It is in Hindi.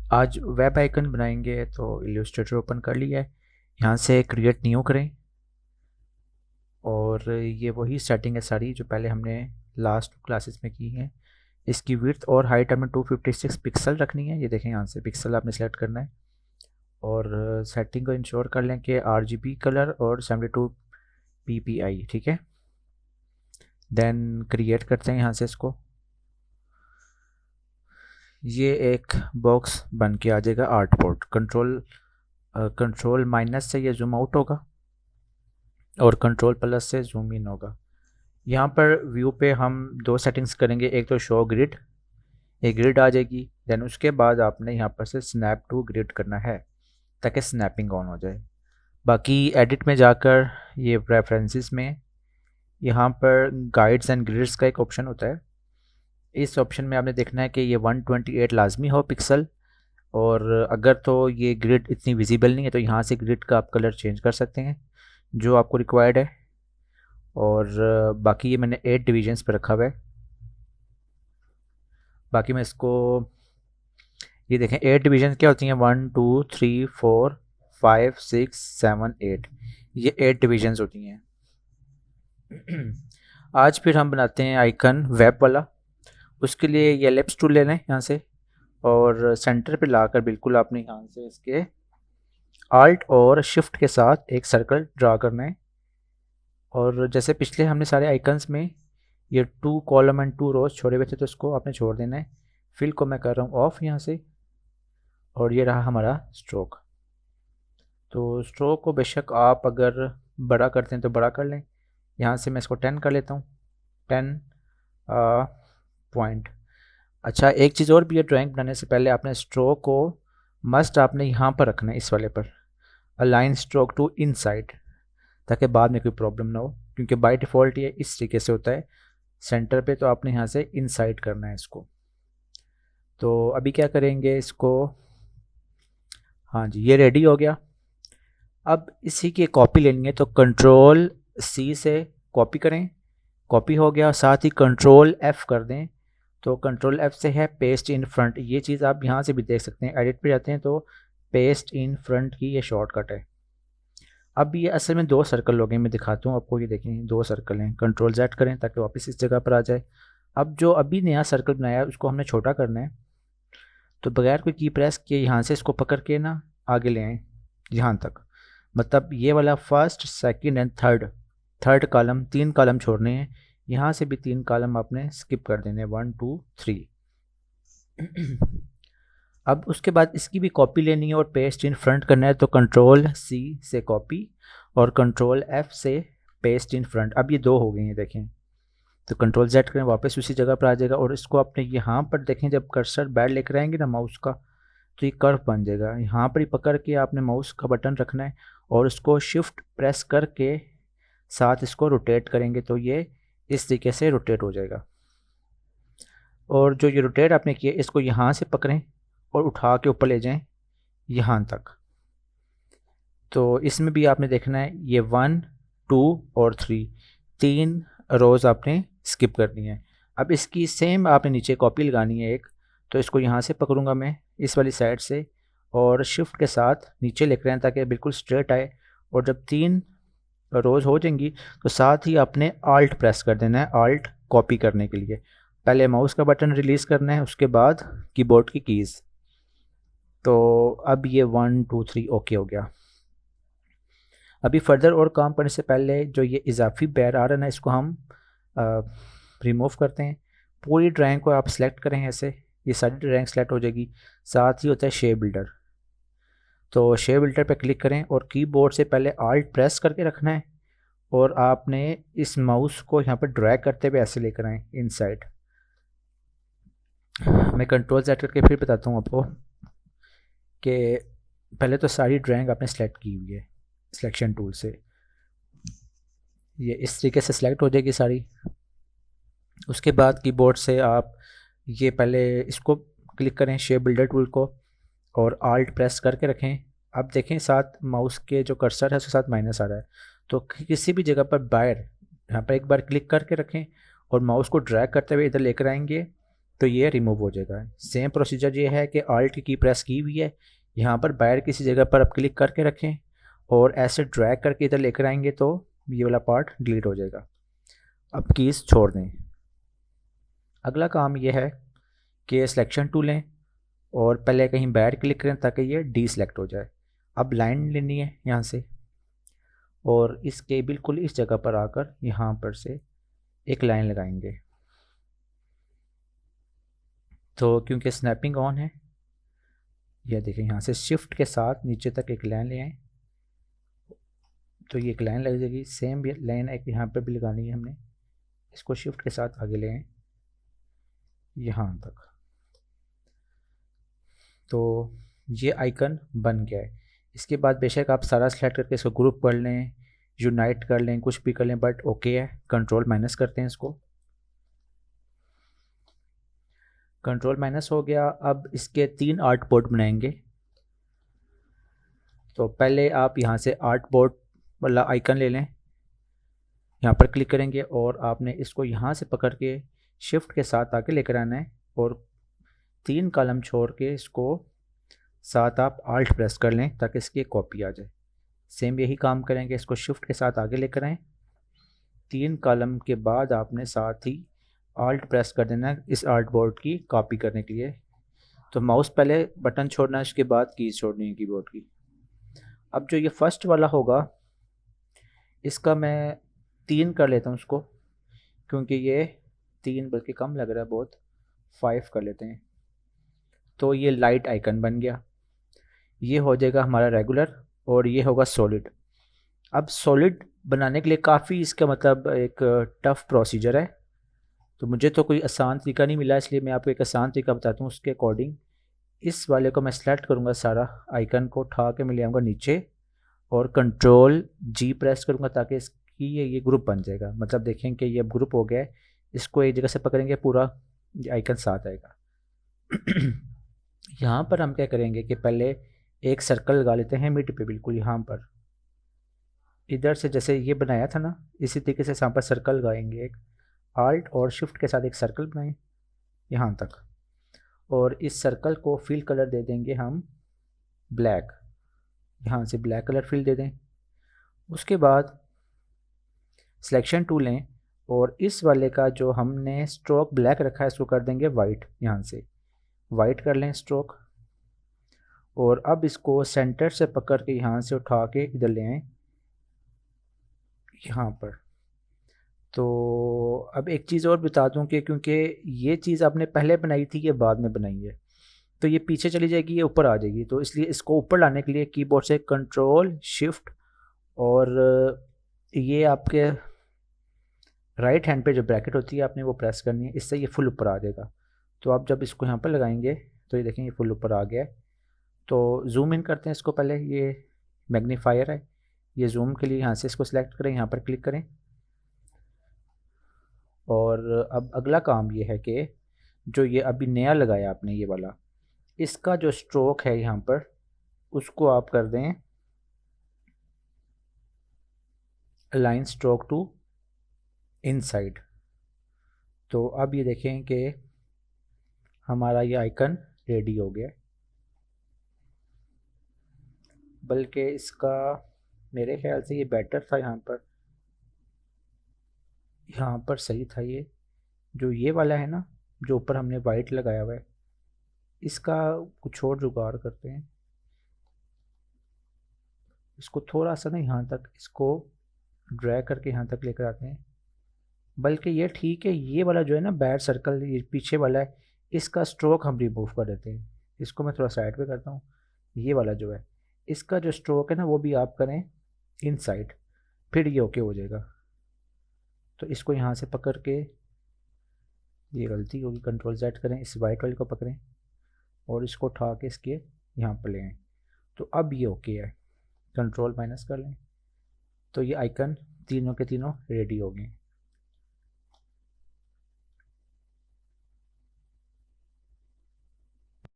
आज वेब आइकन बनाएंगे तो इलस्ट्रेटर ओपन कर लिया है। यहाँ से क्रिएट न्यू करें और ये वही सेटिंग है सारी जो पहले हमने लास्ट क्लासेस में की हैं। इसकी विड्थ और हाइट हमें 256 पिक्सल रखनी है। ये देखें, यहाँ से पिक्सल आपने सेलेक्ट करना है और सेटिंग को इंश्योर कर लें कि RGB कलर और 72 ppi, ठीक है। देन क्रिएट करते हैं यहाँ से इसको। ये एक बॉक्स बन के आ जाएगा आर्टपोर्ट। कंट्रोल माइनस से ये जूम आउट होगा और कंट्रोल प्लस से जूम इन होगा। यहाँ पर व्यू पे हम दो सेटिंग्स करेंगे, एक तो शो ग्रिड, एक ग्रिड आ जाएगी। देन उसके बाद आपने यहाँ पर से स्नैप टू ग्रिड करना है ताकि स्नैपिंग ऑन हो जाए। बाकी एडिट में जाकर ये प्रेफरेंसेस में यहाँ पर गाइड्स एंड ग्रिड्स का एक ऑप्शन होता है। इस ऑप्शन में आपने देखना है कि ये 128 लाजमी हो पिक्सल, और अगर तो ये ग्रिड इतनी विजिबल नहीं है तो यहाँ से ग्रिड का आप कलर चेंज कर सकते हैं जो आपको रिक्वायर्ड है। और बाकी ये मैंने 8 डिवीजन्स पर रखा हुआ है। बाकी मैं इसको, ये देखें 8 डिवीजन क्या होती हैं, 1 2 3 4 5 6 7 8, ये 8 डिवीजन्स होती हैं। आज फिर हम बनाते हैं आइकन वेब वाला। उसके लिए ये एलिप्स टूल ले लें यहाँ से और सेंटर पे लाकर बिल्कुल आपने यहाँ से इसके आल्ट और शिफ्ट के साथ एक सर्कल ड्रा करना है। और जैसे पिछले हमने सारे आइकन्स में ये 2 कॉलम एंड 2 रोज छोड़े हुए थे तो इसको आपने छोड़ देना है। फिल को मैं कर रहा हूँ ऑफ यहाँ से, और ये रहा हमारा स्ट्रोक। तो स्ट्रोक को बेशक आप अगर बड़ा करते हैं तो बड़ा कर लें। यहाँ से मैं इसको 10 कर लेता हूँ, 10 पॉइंट। अच्छा, एक चीज़ और भी है, ड्राइंग बनाने से पहले आपने स्ट्रोक को मस्ट आपने यहाँ पर रखना है, इस वाले पर, अलाइन स्ट्रोक टू इनसाइड, ताकि बाद में कोई प्रॉब्लम ना हो, क्योंकि बाय डिफ़ॉल्ट ये इस तरीके से होता है सेंटर पे, तो आपने यहाँ से इनसाइड करना है इसको। तो अभी क्या करेंगे इसको, हाँ जी ये रेडी हो गया। अब इसी की कॉपी लेनी है तो कंट्रोल C से कॉपी करें, कॉपी हो गया। साथ ही कंट्रोल F कर दें तो कंट्रोल F से है पेस्ट इन फ्रंट। ये चीज़ आप यहाँ से भी देख सकते हैं, एडिट पे जाते हैं तो पेस्ट इन फ्रंट की ये शॉर्टकट है। अब ये असल में 2 सर्कल हो गए, मैं दिखाता हूँ आपको। ये देखें 2 सर्कल हैं, कंट्रोल Z करें ताकि वापस इस जगह पर आ जाए। अब जो अभी नया सर्कल बनाया है उसको हमने छोटा करना है, तो बगैर कोई की प्रेस किए यहाँ से इसको पकड़ के ना आगे ले आएँ यहाँ तक। मतलब ये वाला first second and third column, 3 column छोड़ने हैं। यहाँ से भी 3 कॉलम आपने स्किप कर देने, 1 2 3। अब उसके बाद इसकी भी कॉपी लेनी है और पेस्ट इन फ्रंट करना है, तो कंट्रोल C से कॉपी और कंट्रोल F से पेस्ट इन फ्रंट। अब ये 2 हो गए हैं देखें, तो कंट्रोल Z करें वापस उसी जगह पर आ जाएगा। और इसको आपने यहाँ पर देखें, जब कर्सर बैड लेकर आएंगे ना माउस का, तो ये कर्व बन जाएगा। यहाँ पर ही पकड़ के आपने माउस का बटन रखना है और इसको शिफ्ट प्रेस करके साथ इसको रोटेट करेंगे तो ये इस तरीके से रोटेट हो जाएगा। और जो ये रोटेट आपने किया इसको यहाँ से पकड़ें और उठा के ऊपर ले जाएं यहाँ तक। तो इसमें भी आपने देखना है ये 1 2 और 3 रोज़ आपने स्किप करनी है। अब इसकी सेम आपने नीचे कॉपी लगानी है एक, तो इसको यहाँ से पकड़ूंगा मैं इस वाली साइड से और शिफ्ट के साथ नीचे लिख रहे हैं ताकि बिल्कुल स्ट्रेट आए। और जब 3 रोज़ हो जाएंगी तो साथ ही आपने आल्ट प्रेस कर देना है, आल्ट कॉपी करने के लिए। पहले माउस का बटन रिलीज़ करना है, उसके बाद कीबोर्ड की कीज़। तो अब ये 1 2 3 ओके हो गया। अभी फर्दर और काम करने से पहले जो ये इजाफी बैर आ रहा है ना, इसको हम रिमूव करते हैं। पूरी ड्राइंग को आप सेलेक्ट करें ऐसे, ये सारी ड्राइंग सेलेक्ट हो जाएगी। साथ ही होता है शेप बिल्डर, तो शेप बिल्डर पे क्लिक करें और कीबोर्ड से पहले आल्ट प्रेस करके रखना है और आपने इस माउस को यहाँ पर ड्रैग करते हुए ऐसे लेकर आए इनसाइड। मैं कंट्रोल Z करके फिर बताता हूँ आपको कि पहले तो सारी ड्राइंग आपने सेलेक्ट की हुई है सिलेक्शन टूल से, ये इस तरीके से सिलेक्ट हो जाएगी सारी। उसके बाद कीबोर्ड से आप ये पहले इसको क्लिक करें शेप बिल्डर टूल को और आल्ट प्रेस करके रखें। अब देखें साथ माउस के जो कर्सर है उसके साथ माइनस आ रहा है, तो किसी भी जगह पर बाहर यहाँ पर एक बार क्लिक करके रखें और माउस को ड्रैग करते हुए इधर लेकर आएंगे तो ये रिमूव हो जाएगा। सेम प्रोसीजर ये है कि ऑल्ट की प्रेस की हुई है, यहाँ पर बाहर किसी जगह पर आप क्लिक करके रखें और ऐसे ड्रैग करके इधर लेकर आएंगे तो ये वाला पार्ट डिलीट हो जाएगा। अब कीज़ छोड़ दें। अगला काम ये है कि सिलेक्शन टूल लें और पहले कहीं बाहर क्लिक करें ताकि ये डी सेलेक्ट हो जाए। अब लाइन लेनी है यहाँ से और इसके बिल्कुल इस जगह पर आकर यहाँ पर से एक लाइन लगाएंगे। तो क्योंकि स्नैपिंग ऑन है, यह देखें यहाँ से शिफ्ट के साथ नीचे तक एक लाइन ले आए तो ये एक लाइन लग जाएगी। सेम लाइन एक यहाँ पर भी लगानी है हमने, इसको शिफ्ट के साथ आगे ले आए यहाँ तक। तो ये आइकन बन गया है। इसके बाद बेशक आप सारा सेलेक्ट करके इसको ग्रुप कर लें, यूनाइट कर लें, कुछ भी कर लें, बट ओके है। कंट्रोल माइनस करते हैं इसको। कंट्रोल माइनस हो गया। अब इसके 3 आर्ट बोर्ड बनाएंगे। तो पहले आप यहाँ से आर्ट बोर्ड वाला आइकन ले लें, यहाँ पर क्लिक करेंगे और आपने इसको यहाँ से पकड़ के शिफ्ट के साथ आके लेकर आना है और 3 कॉलम छोड़ के इसको साथ आप आल्ट प्रेस कर लें ताकि इसकी एक कॉपी आ जाए। सेम यही काम करेंगे, इसको शिफ्ट के साथ आगे लेकर आएँ। 3 कॉलम के बाद आपने साथ ही आल्ट प्रेस कर देना है इस आर्ट बोर्ड की कॉपी करने के लिए। तो माउस पहले बटन छोड़ना है, इसके बाद कीज़ छोड़नी है कीबोर्ड की। अब जो ये फर्स्ट वाला होगा इसका मैं 3 कर लेता हूँ उसको, क्योंकि ये 3 बल्कि कम लग रहा है बहुत, 5 कर लेते हैं। तो ये लाइट आइकन बन गया। ये हो जाएगा हमारा रेगुलर और ये होगा सॉलिड। अब सॉलिड बनाने के लिए काफ़ी इसका मतलब एक टफ़ प्रोसीजर है, तो मुझे तो कोई आसान तरीका नहीं मिला, इसलिए मैं आपको एक आसान तरीका बताता हूँ। उसके अकॉर्डिंग इस वाले को मैं सेलेक्ट करूँगा, सारा आइकन को उठा के मैं ले आऊँगा नीचे और कंट्रोल जी प्रेस करूँगा ताकि इसकी ये ग्रुप बन जाएगा। मतलब देखें कि ये ग्रुप हो गया है। इसको एक जगह से पकड़ेंगे, पूरा आइकन साथ आएगा। यहाँ पर हम क्या करेंगे कि पहले एक सर्कल लगा लेते हैं मिड पे, बिल्कुल यहाँ पर इधर से जैसे ये बनाया था ना, इसी तरीके से यहाँ पर सर्कल लगाएंगे। एक आल्ट और शिफ्ट के साथ एक सर्कल बनाएं यहाँ तक और इस सर्कल को फिल कलर दे देंगे हम ब्लैक। यहाँ से ब्लैक कलर फिल दे दें। उसके बाद सिलेक्शन टूल लें और इस वाले का जो हमने स्ट्रोक ब्लैक रखा है इसको कर देंगे वाइट। यहाँ से वाइट कर लें स्ट्रोक और अब इसको सेंटर से पकड़ के यहाँ से उठा के इधर ले आएँ यहाँ पर। तो अब एक चीज़ और बता दूं कि क्योंकि ये चीज़ आपने पहले बनाई थी कि बाद में बनाई है, तो ये पीछे चली जाएगी, ये ऊपर आ जाएगी। तो इसलिए इसको ऊपर लाने के लिए कीबोर्ड से कंट्रोल शिफ्ट और ये आपके राइट हैंड पे जो ब्रैकेट होती है आपने वो प्रेस करनी है, इससे ये फुल ऊपर आ जाएगा। तो आप जब इसको यहाँ पर लगाएंगे तो ये देखें ये फुल ऊपर आ गया है। तो जूम इन करते हैं इसको। पहले ये मैग्नीफायर है, ये जूम के लिए यहाँ से इसको सिलेक्ट करें, यहाँ पर क्लिक करें। और अब अगला काम ये है कि जो ये अभी नया लगाया आपने ये वाला, इसका जो स्ट्रोक है यहाँ पर उसको आप कर दें अलाइन स्ट्रोक टू इनसाइड। तो अब ये देखें कि हमारा ये आइकन रेडी हो गया। बल्कि इसका मेरे ख्याल से ये बेटर था, यहाँ पर सही था। ये जो ये वाला है ना, जो ऊपर हमने वाइट लगाया हुआ है, इसका कुछ और जुगाड़ करते हैं। इसको थोड़ा सा ना यहाँ तक इसको ड्रैग करके यहाँ तक लेकर आते हैं। बल्कि ये ठीक है, ये वाला जो है ना बैड सर्कल, ये पीछे वाला है, इसका स्ट्रोक हम रिमूव कर देते हैं। इसको मैं थोड़ा साइड पे करता हूँ। ये वाला जो है इसका जो स्ट्रोक है ना वो भी आप करें इनसाइड, फिर ये ओके हो जाएगा। तो इसको यहाँ से पकड़ के, ये गलती होगी, कंट्रोल Z करें, इस वाइट वाले को पकड़ें और इसको उठा के इसके यहाँ पर ले आएँ। तो अब ये ओके है। कंट्रोल माइनस कर लें तो ये आइकन तीनों के तीनों रेडी हो गए।